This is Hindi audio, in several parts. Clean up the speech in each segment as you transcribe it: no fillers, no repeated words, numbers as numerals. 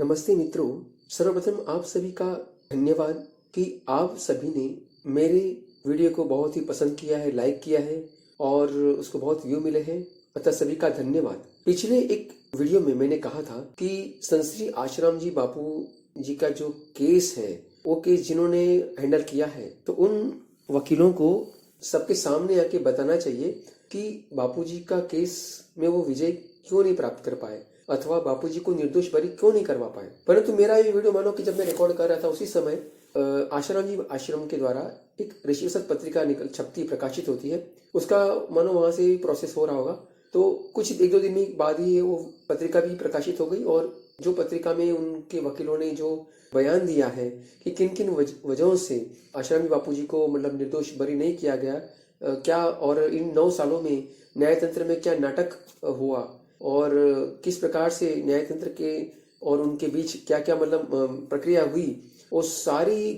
नमस्ते मित्रों। सर्वप्रथम आप सभी का धन्यवाद कि आप सभी ने मेरे वीडियो को बहुत ही पसंद किया है, लाइक किया है और उसको बहुत व्यू मिले हैं, अतः सभी का धन्यवाद। पिछले एक वीडियो में मैंने कहा था कि संत श्री आशाराम जी बापू जी का जो केस है, वो केस जिन्होंने हैंडल किया है, तो उन वकीलों को सबके सामने आके बताना चाहिए कि बापू जी का केस में वो विजय क्यों नहीं प्राप्त कर पाए अथवा बापूजी को निर्दोष बरी क्यों नहीं करवा पाए। परंतु मेरा ये वीडियो मानो कि जब मैं रिकॉर्ड कर रहा था उसी समय आशाराम जी आश्रम के द्वारा एक ऋषि प्रसाद पत्रिका छपती प्रकाशित होती है, उसका मानो वहां से प्रोसेस हो रहा होगा। तो कुछ एक दो दिन में बाद ही वो पत्रिका भी प्रकाशित हो गई और जो पत्रिका में उनके वकीलों ने जो बयान दिया है कि किन किन वजहों से आशाराम जी बापू जी को मतलब निर्दोष बरी नहीं किया गया, क्या और इन 9 सालों में न्यायतंत्र में क्या नाटक हुआ और किस प्रकार से न्यायतंत्र के और उनके बीच क्या क्या मतलब प्रक्रिया हुई, वो सारी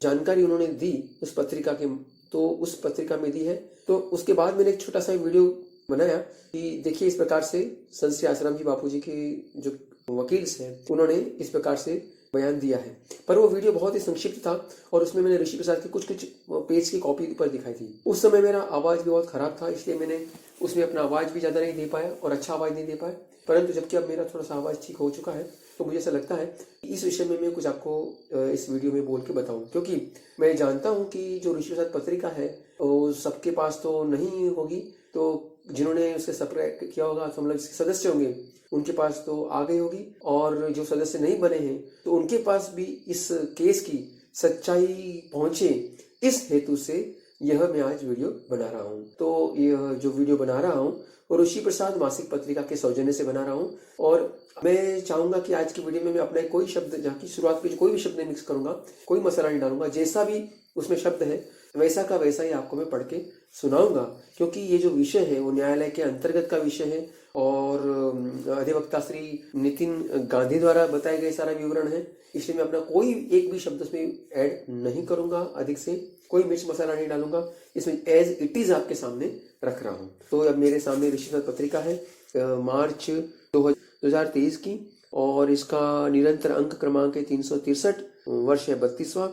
जानकारी उन्होंने दी उस पत्रिका के, तो उस पत्रिका में दी है। तो उसके बाद मैंने एक छोटा सा वीडियो बनाया कि देखिए इस प्रकार से संत श्री आशाराम जी बापू जी के जो वकील हैं उन्होंने इस प्रकार से बयान दिया है। पर वो वीडियो बहुत ही संक्षिप्त था और उसमें मैंने ऋषि प्रसाद के कुछ पेज की कॉपी पर दिखाई थी। उस समय मेरा आवाज भी बहुत खराब था, इसलिए मैंने उसमें अपना आवाज भी ज्यादा नहीं दे पाया और अच्छा आवाज नहीं दे पाया। परंतु जबकि अब मेरा थोड़ा सा आवाज ठीक हो चुका है, तो मुझे ऐसा लगता है कि इस विषय में मैं कुछ आपको इस वीडियो में बोल के बताऊं, क्योंकि मैं जानता हूं कि जो ऋषि प्रसाद पत्रिका है वो सबके पास तो नहीं होगी, तो जिन्होंने उसे सब्सक्राइब किया होगा तो मतलब सदस्य होंगे उनके पास तो आ गई होगी, और जो सदस्य नहीं बने हैं तो उनके पास भी इस केस की सच्चाई पहुंचे, इस हेतु से यह मैं आज वीडियो बना रहा हूं। तो यह जो वीडियो बना रहा हूं वो ऋषि प्रसाद मासिक पत्रिका के सौजन्य से बना रहा हूं, और मैं चाहूंगा कि आज की वीडियो में मैं अपना कोई शब्द, जहाँ की शुरुआत में कोई भी शब्द नहीं मिक्स करूंगा, कोई मसाला नहीं डालूंगा, जैसा भी उसमें शब्द है वैसा का वैसा ही आपको मैं पढ़ के सुनाऊंगा, क्योंकि ये जो विषय है वो न्यायालय के अंतर्गत का विषय है और अधिवक्ता श्री नितिन गांधी द्वारा बताए गए सारा विवरण है, इसलिए मैं अपना कोई एक भी शब्द उसमें ऐड नहीं करूंगा, अधिक से कोई मिर्च मसाला नहीं डालूंगा, इसमें एज इट इज आपके सामने रख रहा हूं। तो अब मेरे सामने ऋषि प्रसाद पत्रिका है मार्च 2023 की, और इसका निरंतर अंक क्रमांक है 363, वर्ष है 32वां,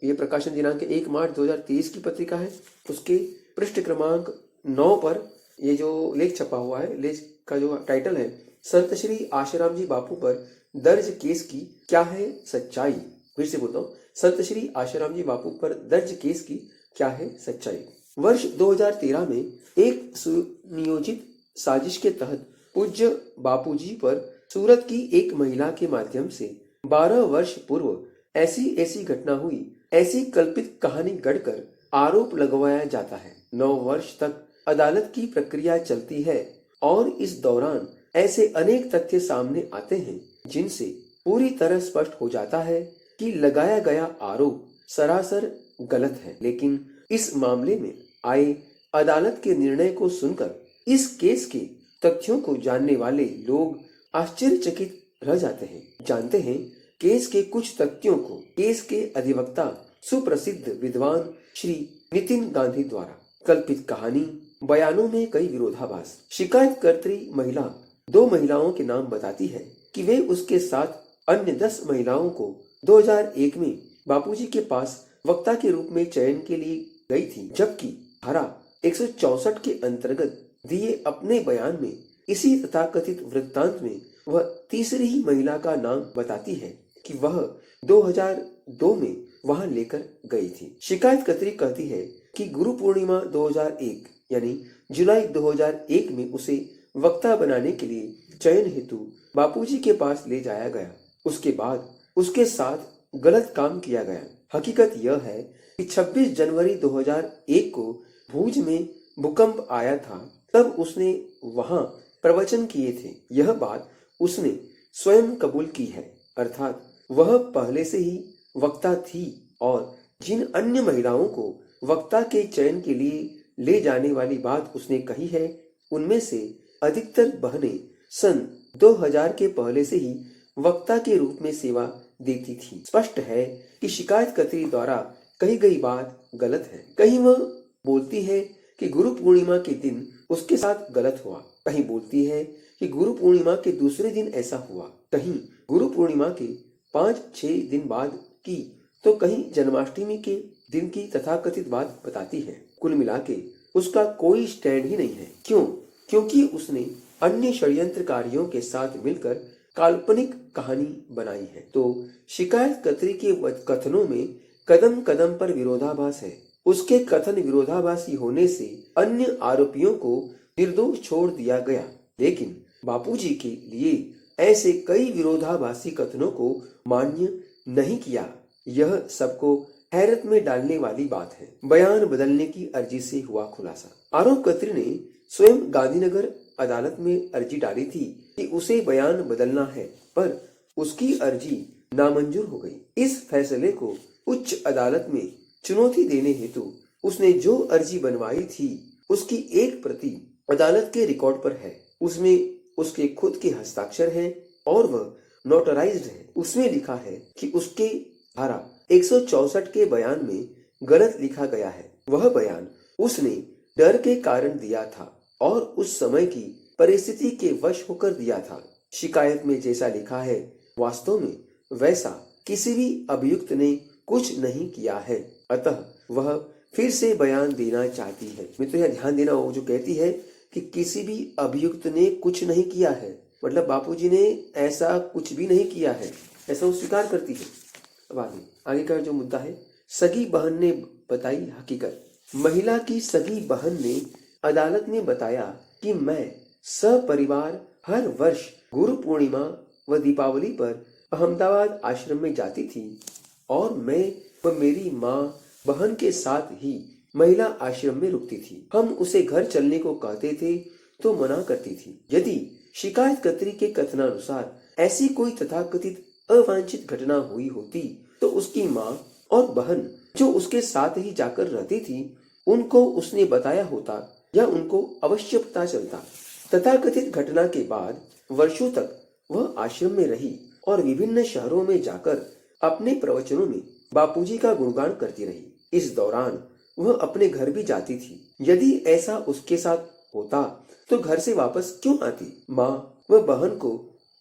ये प्रकाशन दिनांक 1 मार्च 2023 की पत्रिका है। उसके पृष्ठ क्रमांक 9 पर ये जो लेख छपा हुआ है, लेख का जो टाइटल है संत श्री आशाराम जी बापू पर दर्ज केस की क्या है सच्चाई। फिर से बोलता हूँ, संत श्री आशाराम जी बापू पर दर्ज केस की क्या है सच्चाई। वर्ष 2013 में एक सुनियोजित साजिश के तहत पूज्य बापू जी पर सूरत की एक महिला के माध्यम से 12 वर्ष पूर्व ऐसी घटना हुई, ऐसी कल्पित कहानी गढ़कर आरोप लगवाया जाता है। 9 वर्ष तक अदालत की प्रक्रिया चलती है और इस दौरान ऐसे अनेक तथ्य सामने आते हैं जिनसे पूरी तरह स्पष्ट हो जाता है कि लगाया गया आरोप सरासर गलत है। लेकिन इस मामले में आए अदालत के निर्णय को सुनकर इस केस के तथ्यों को जानने वाले लोग आश्चर्यचकित रह जाते हैं। जानते हैं केस के कुछ तथ्यों को केस के अधिवक्ता सुप्रसिद्ध विद्वान श्री नितिन गांधी द्वारा कल्पित कहानी, बयानों में कई विरोधाभास। शिकायतकर्त्री महिला 2 महिलाओं के नाम बताती है कि वे उसके साथ अन्य 10 महिलाओं को 2001 में बापूजी के पास वक्ता के रूप में चयन के लिए गई थी, जबकि धारा 164 के अंतर्गत दिए अपने बयान में इसी तथाकथित वृत्तांत में वह तीसरी ही महिला का नाम बताती है कि वह 2002 में वहां लेकर गई थी। शिकायतकर्त्री कहती है कि गुरु पूर्णिमा 2001 यानी जुलाई 2001 में उसे वक्ता बनाने के लिए चयन हेतु बापूजी के पास ले जाया गया। उसके बाद उसके साथ गलत काम किया गया। हकीकत यह है कि 26 जनवरी 2001 को भूज में भूकंप आया था, तब उसने वहां प्रवचन किए थे। यह बात उसने स्वयं कबूल की है, अर्थात वह पहले से ही वक्ता थी और जिन अन्य महिलाओं को वक्ता के चयन के लिए ले जाने वाली बात उसने कही है, उनमें से अधिकतर बहनें सन 2000 के पहले से ही वक्ता के रूप में सेवा देती थी। स्पष्ट है कि शिकायतकर्त्री द्वारा कही गई बात गलत है। कहीं वह बोलती है कि गुरु पूर्णिमा के दिन उसके साथ गलत हुआ, कहीं बोलती है कि गुरु पूर्णिमा के दूसरे दिन ऐसा हुआ, कहीं गुरु पूर्णिमा के 5-6 दिन बाद की, तो कहीं जन्माष्टमी के दिन की तथाकथित बात बताती है। कुल मिला के उसका कोई स्टैंड ही नहीं है। क्यों? क्योंकि उसने अन्य षड्यंत्रकारियों के साथ मिलकर काल्पनिक कहानी बनाई है। तो शिकायतकर्त्री के कथनों में कदम कदम पर विरोधाभास है। उसके कथन विरोधाभासी होने से अन्य आरोपियों को निर्दोष छोड़ दिया गया, लेकिन बापूजी के लिए ऐसे कई विरोधाभासी कथनों को मान्य नहीं किया। यह सबको हैरत में डालने वाली बात है। बयान बदलने की अर्जी से हुआ खुलासा। आरोपकर्त्री ने स्वयं गांधीनगर अदालत में अर्जी डाली थी कि उसे बयान बदलना है, पर उसकी अर्जी नामंजूर हो गई। इस फैसले को उच्च अदालत में चुनौती देने हेतु उसने जो अर्जी बनवाई थी उसकी एक प्रति अदालत के रिकॉर्ड पर है। उसमें उसके खुद के हस्ताक्षर हैं और वह नोटराइज्ड है। उसमें लिखा है कि उसके धारा 164 के बयान में गलत लिखा गया है। वह बयान उसने डर के कारण दिया था और उस समय की परिस्थिति के वश होकर दिया था। शिकायत में जैसा लिखा है वास्तव में वैसा किसी भी अभियुक्त ने कुछ नहीं किया है, अतः वह फिर से बयान देना चाहती है। मित्रों, यह ध्यान देना, वो जो कहती है कि किसी भी अभियुक्त ने कुछ नहीं किया है, मतलब बापूजी ने ऐसा कुछ भी नहीं किया है, ऐसा वो स्वीकार करती है। अब आगे का जो मुद्दा है, सगी बहन ने बताई हकीकत। महिला की सगी बहन ने अदालत में बताया कि मैं सपरिवार हर वर्ष गुरु पूर्णिमा व दीपावली पर अहमदाबाद आश्रम में जाती थी और मैं व मेरी माँ बहन के साथ ही महिला आश्रम में रुकती थी। हम उसे घर चलने को कहते थे तो मना करती थी। यदि शिकायतकर्त्री के कथनानुसार ऐसी कोई तथाकथित अवांछित घटना हुई होती तो उसकी माँ और बहन जो उसके साथ ही जाकर रहती थी उनको उसने बताया होता या उनको अवश्य पता चलता। तथाकथित घटना के बाद वर्षों तक वह आश्रम में रही और विभिन्न शहरों में जाकर अपने प्रवचनों में बापूजी का गुणगान करती रही। इस दौरान वह अपने घर भी जाती थी। यदि ऐसा उसके साथ होता तो घर से वापस क्यों आती? माँ व बहन को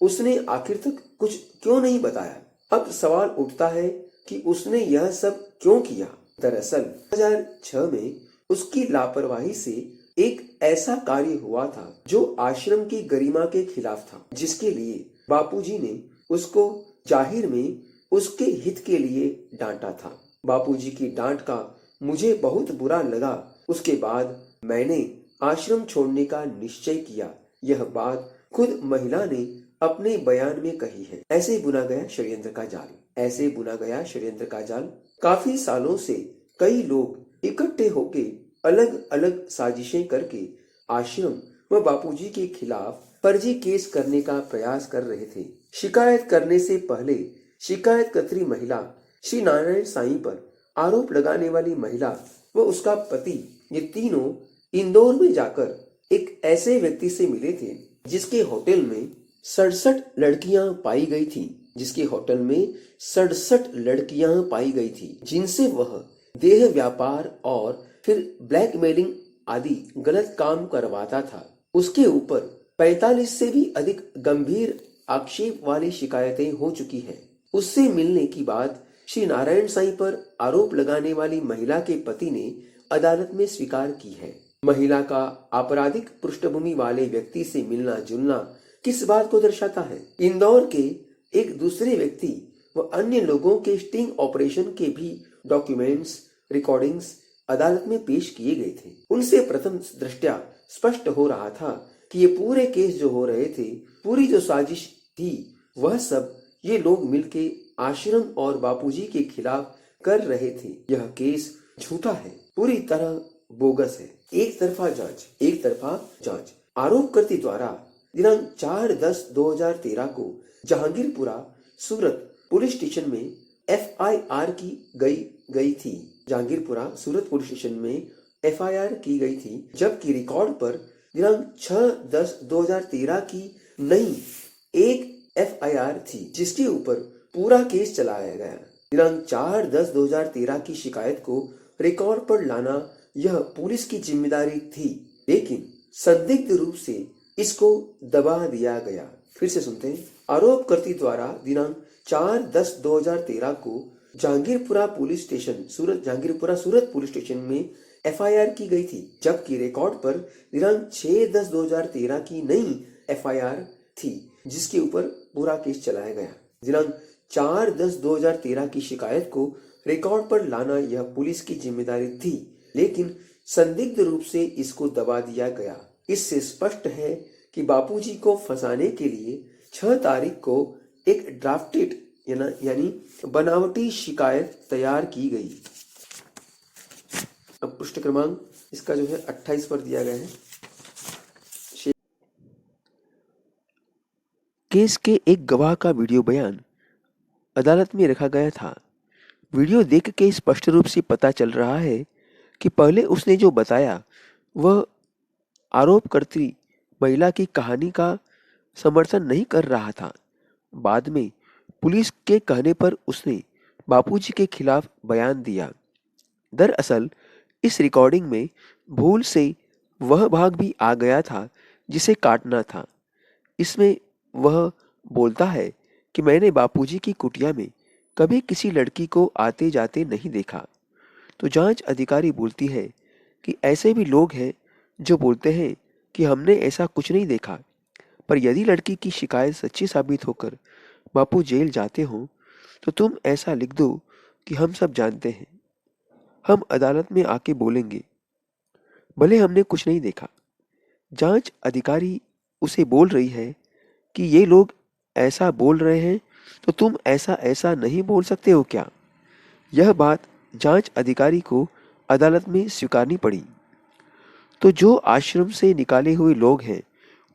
उसने आखिर तक कुछ क्यों नहीं बताया? अब सवाल उठता है कि उसने यह सब क्यों किया। दरअसल 2006 में उसकी लापरवाही से एक ऐसा कार्य हुआ था जो आश्रम की गरिमा के खिलाफ था, जिसके लिए बापूजी ने उसको जाहिर में उसके हित के लिए डांटा था। बापूजी की डांट का मुझे बहुत बुरा लगा। उसके बाद मैंने आश्रम छोड़ने का निश्चय किया। यह बात खुद महिला ने अपने बयान में कही है। ऐसे बुना गया षड्यंत्र का जाल। ऐसे बुना गया षड्यंत्र का जाल। काफी सालों से कई लोग इकट्ठे होके अलग अलग साजिशें करके आश्रम व बापूजी के खिलाफ फर्जी केस करने का प्रयास कर रहे थे। शिकायत करने से पहले शिकायतकर्त्री महिला, श्री नारायण साईं पर आरोप लगाने वाली महिला व उसका पति, ये तीनों इंदौर में जाकर एक ऐसे व्यक्ति से मिले थे जिसके होटल में 67 लड़कियां पाई गई थी। जिसके होटल में 67 लड़कियां पाई गई थी, जिनसे वह देह व्यापार और फिर ब्लैकमेलिंग आदि गलत काम करवाता था। उसके ऊपर 45 से भी अधिक गंभीर आक्षेप वाली शिकायतें हो चुकी हैं। उससे मिलने की बात श्री नारायण साईं पर आरोप लगाने वाली महिला के पति ने अदालत में स्वीकार की है। महिला का आपराधिक पृष्ठभूमि वाले व्यक्ति से मिलना जुलना किस बात को दर्शाता है? इंदौर के एक दूसरे व्यक्ति व अन्य लोगों के स्टिंग ऑपरेशन के भी डॉक्यूमेंट्स, रिकॉर्डिंग्स अदालत में पेश किए गए थे। उनसे प्रथम दृष्टया स्पष्ट हो रहा था कि ये पूरे केस जो हो रहे थे, पूरी जो साजिश थी, वह सब ये लोग मिलके आश्रम और बापूजी के खिलाफ कर रहे थे। यह केस झूठा है, पूरी तरह बोगस है। एक तरफा जांच। आरोपकर्ती द्वारा दिनांक 4/10/2013 को जहांगीरपुरा सूरत पुलिस स्टेशन में FIR की गई थी। जहांगीरपुरा सूरत पुलिस स्टेशन में FIR की गई थी, जबकि रिकॉर्ड पर दिनांक 6/10/2013 की नई एक FIR थी, जिसके ऊपर पूरा केस चलाया गया। दिनांक 4/10/2013 की शिकायत को रिकॉर्ड पर लाना यह पुलिस की जिम्मेदारी थी, लेकिन संदिग्ध रूप से इसको दबा दिया गया। फिर से सुनते हैं। आरोपकर्ती द्वारा दिनांक 4/10/2013 को जहांगीरपुरा सूरत पुलिस स्टेशन में एफआईआर की गई थी, जबकि रिकॉर्ड पर दिनांक 6/10/2013 की नई एफआईआर थी, जिसके ऊपर पूरा केस चलाया गया। दिनांक 4/10/2013 की शिकायत को रिकॉर्ड पर लाना यह पुलिस की जिम्मेदारी थी, लेकिन संदिग्ध रूप से इसको दबा दिया गया। इससे स्पष्ट है कि बापूजी को फंसाने के लिए 6 तारीख को एक ड्राफ्टेड यानी बनावटी शिकायत तैयार की गई। अब पृष्ठ क्रमांक इसका जो है 28 पर दिया गया है। केस के एक गवाह का वीडियो बयान अदालत में रखा गया था। वीडियो देख के स्पष्ट रूप से पता चल रहा है कि पहले उसने जो बताया वह आरोपकर्ती महिला की कहानी का समर्थन नहीं कर रहा था। बाद में पुलिस के कहने पर उसने बापूजी के खिलाफ बयान दिया। दरअसल इस रिकॉर्डिंग में भूल से वह भाग भी आ गया था जिसे काटना था। इसमें वह बोलता है कि मैंने बापूजी की कुटिया में कभी किसी लड़की को आते जाते नहीं देखा। तो जांच अधिकारी बोलती है कि ऐसे भी लोग हैं जो बोलते हैं कि हमने ऐसा कुछ नहीं देखा, पर यदि लड़की की शिकायत सच्ची साबित होकर बापू जेल जाते हो तो तुम ऐसा लिख दो कि हम सब जानते हैं, हम अदालत में आके बोलेंगे, भले हमने कुछ नहीं देखा। जांच अधिकारी उसे बोल रही है कि ये लोग ऐसा बोल रहे हैं तो तुम ऐसा ऐसा नहीं बोल सकते हो क्या? यह बात जांच अधिकारी को अदालत में स्वीकारनी पड़ी। तो जो आश्रम से निकाले हुए लोग हैं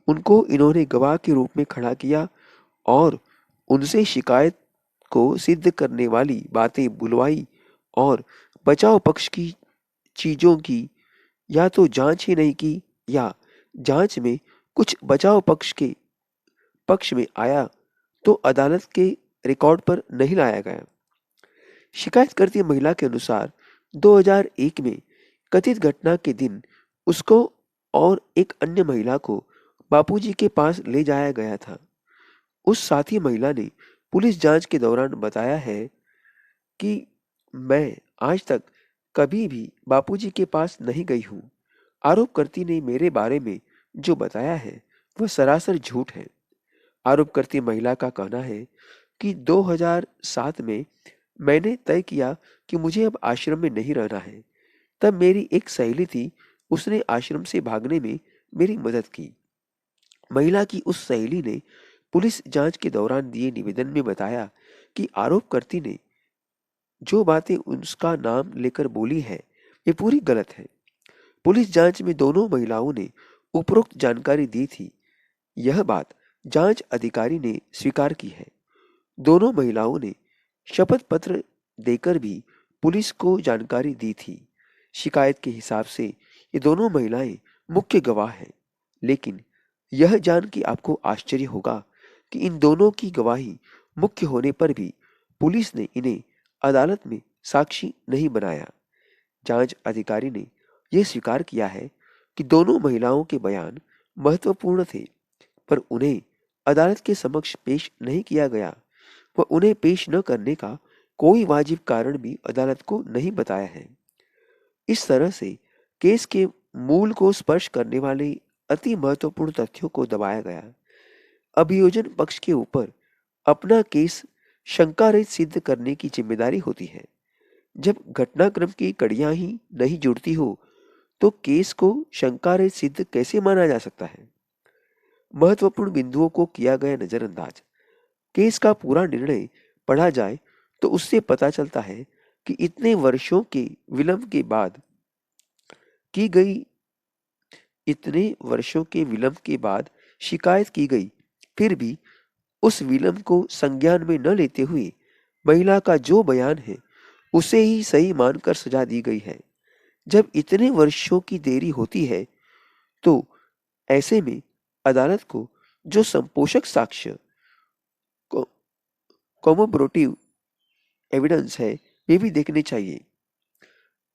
उनको इन्होंने गवाह के रूप में खड़ा किया और उनसे शिकायत को सिद्ध करने वाली बातें बुलवाई और बचाव पक्ष की चीजों की या तो जांच ही नहीं की या जांच में कुछ बचाव पक्ष के पक्ष में आया तो अदालत के रिकॉर्ड पर नहीं लाया गया। शिकायतकर्ती महिला के अनुसार 2001 में कथित घटना के दिन उसको और एक अन्य महिला को बापूजी के पास ले जाया गया था। उस साथी महिला ने पुलिस जांच के दौरान बताया है कि मैं आज तक कभी भी बापूजी के पास नहीं गई हूँ। आरोपकर्ती ने मेरे बारे में जो बताया है वह सरासर झूठ है। आरोपकर्ती महिला का कहना है कि 2007 में मैंने तय किया कि मुझे अब आश्रम में नहीं रहना है। तब मेरी एक सहेली थी, उसने आश्रम से भागने में मेरी मदद की। महिला की उस सहेली ने पुलिस जांच के दौरान दिए निवेदन में बताया कि आरोपकर्ती ने जो बातें उसका नाम लेकर बोली है वे पूरी गलत है। पुलिस जांच में दोनों महिलाओं ने उपरोक्त जानकारी दी थी। यह बात जांच अधिकारी ने स्वीकार की है। दोनों महिलाओं ने शपथ पत्र देकर भी पुलिस को जानकारी दी थी। शिकायत के हिसाब से ये दोनों महिलाएं मुख्य गवाह हैं, लेकिन यह जान के आपको आश्चर्य होगा कि इन दोनों की गवाही मुख्य होने पर भी पुलिस ने इन्हें अदालत में साक्षी नहीं बनाया। जांच अधिकारी ने यह स्वीकार किया है कि दोनों महिलाओं के बयान महत्वपूर्ण थे, पर उन्हें अदालत के समक्ष पेश नहीं किया गया व उन्हें पेश न करने का कोई वाजिब कारण भी अदालत को नहीं बताया है। इस तरह से केस के मूल को स्पर्श करने वाले अति महत्वपूर्ण तथ्यों को दबाया गया। अभियोजन पक्ष के ऊपर अपना केस शंकारहित सिद्ध करने की जिम्मेदारी होती है। जब घटनाक्रम की कड़ियां ही नहीं जुड़ती हो तो केस को शंकारहित सिद्ध कैसे माना जा सकता है? महत्वपूर्ण बिंदुओं को किया गया नजरअंदाज। केस का पूरा निर्णय पढ़ा जाए तो उससे पता चलता है कि इतने वर्षों के विलंब के बाद शिकायत की गई, फिर भी उस विलंब को संज्ञान में न लेते हुए महिला का जो बयान है उसे ही सही मानकर सजा दी गई है। जब इतने वर्षों की देरी होती है तो ऐसे में अदालत को जो संपोषक साक्ष्य कॉमोबरेटिव एविडेंस है वे भी देखने चाहिए।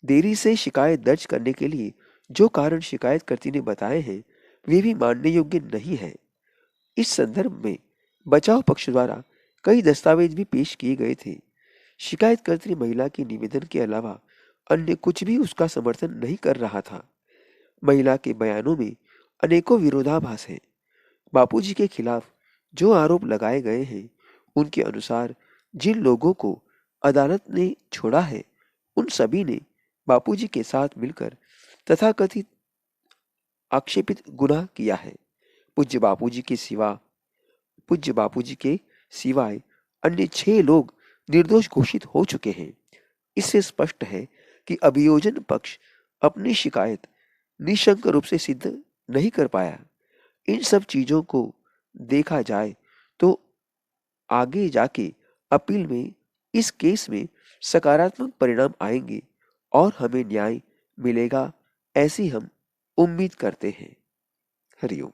देरी से शिकायत दर्ज करने के लिए जो कारण शिकायतकर्ती ने बताए हैं वे भी मानने योग्य नहीं है। इस संदर्भ में बचाव पक्ष द्वारा कई दस्तावेज भी पेश किए गए थे। शिकायतकर्त्री महिला के निवेदन के अलावा अन्य कुछ भी उसका समर्थन नहीं कर रहा था। महिला के बयानों में अनेकों विरोधाभास हैं। बापूजी के खिलाफ जो आरोप लगाए गए हैं, उनके अनुसार जिन लोगों को अदालत ने छोड़ा है, उन सभी ने बापूजी के साथ मिलकर तथाकथित आक्षेपित गुनाह किया है। पूज्य बापूजी के सिवाय अन्य 6 लोग निर्दोष घोषित हो चुके हैं। इससे स्पष्ट है कि अभियोजन पक्ष अपनी शिकायत निशंक रूप से सिद्ध नहीं कर पाया। इन सब चीजों को देखा जाए तो आगे जाके अपील में इस केस में सकारात्मक परिणाम आएंगे और हमें न्याय मिलेगा, ऐसी हम उम्मीद करते हैं। हरिओम।